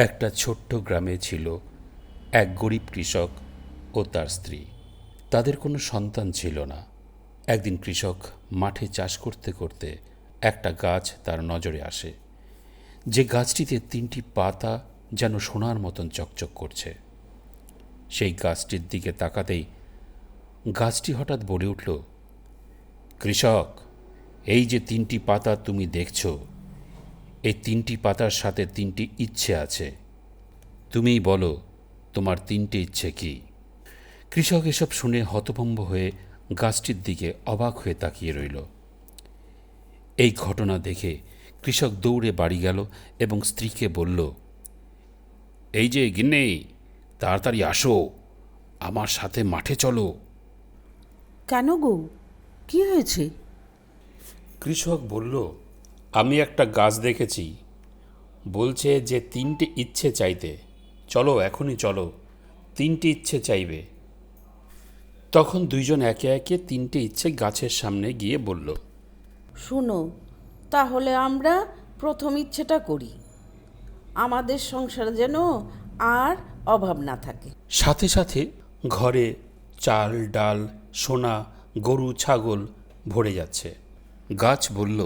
একটা ছোট্ট গ্রামে ছিল এক গরিব কৃষক ও তার স্ত্রী। তাদের কোনো সন্তান ছিল না। একদিন কৃষক মাঠে চাষ করতে করতে একটা গাছ তার নজরে আসে, যে গাছটিতে 3টি পাতা যেন সোনার মতন চকচক করছে। সেই গাছটির দিকে তাকাতেই গাছটি হঠাৎ বলে উঠল, কৃষক, এই যে 3টি পাতা তুমি দেখছো, এই 3টি পাতার সাথে 3টি ইচ্ছে আছে। তুমিই বলো, তোমার 3টে ইচ্ছে কি? কৃষক এসব শুনে হতভম্ব হয়ে গাছটির দিকে অবাক হয়ে তাকিয়ে রইল। এই ঘটনা দেখে কৃষক দৌড়ে বাড়ি গেল এবং স্ত্রীকে বলল, এই যে গিন্নি, তাড়াতাড়ি আসো, আমার সাথে মাঠে চলো। কেন গো, কি হয়েছে? কৃষক বলল, আমি একটা গাছ দেখেছি, বলছে যে 3টে ইচ্ছে চাইতে। চলো, এখনই চলো, 3টে ইচ্ছে চাইবে। তখন দুইজন একে একে 3টে ইচ্ছে গাছের সামনে গিয়ে বলল, শোনো, তাহলে আমরা প্রথম ইচ্ছেটা করি, আমাদের সংসার যেন আর অভাব না থাকে। সাথে সাথে ঘরে চাল ডাল সোনা গরু ছাগল ভরে যাচ্ছে। গাছ বলল,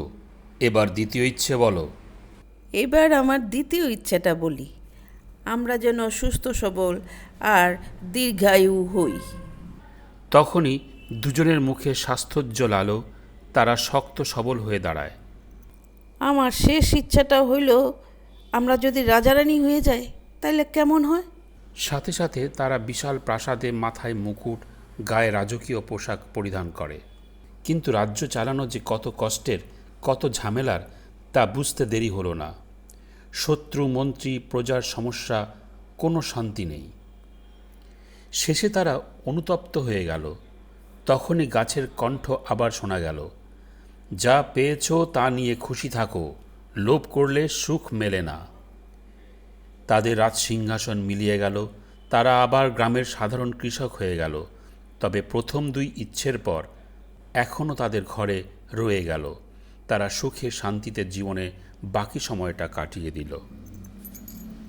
এবার দ্বিতীয় ইচ্ছে বলো। এবার আমার দ্বিতীয় ইচ্ছেটা বলি, আমরা যেন সুস্থ সবল আর দীর্ঘায়ু হই। তখনই দুজনের মুখে স্বাস্থ্যোজ্জ্বল আলো, তারা শক্ত সবল হয়ে দাঁড়ায়। আমার শেষ ইচ্ছাটা হইল, আমরা যদি রাজারানী হয়ে যাই তাহলে কেমন হয়? সাথে সাথে তারা বিশাল প্রাসাদে মাথায় মুকুট, গায়ে রাজকীয় পোশাক পরিধান করে। কিন্তু রাজ্য চালানো যে কত কষ্টের, কত ঝামেলার, তা বুঝতে দেরি হলো না। শত্রু মন্ত্রী প্রজার সমস্যা, কোনো শান্তি নেই। শেষে তারা অনুতপ্ত হয়ে গেল। তখনই গাছের কণ্ঠ আবার শোনা গেল, যা পেয়েছ তা নিয়ে খুশি থাকো, লোভ করলে সুখ মেলে না। তাদের রাজ সিংহাসন মিলিয়ে গেল, তারা আবার গ্রামের সাধারণ কৃষক হয়ে গেল। তবে প্রথম 2 ইচ্ছের পর এখনও তাদের ঘরে রয়ে গেল। তারা সুখে শান্তিতে জীবনে বাকি সময়টা কাটিয়ে দিল।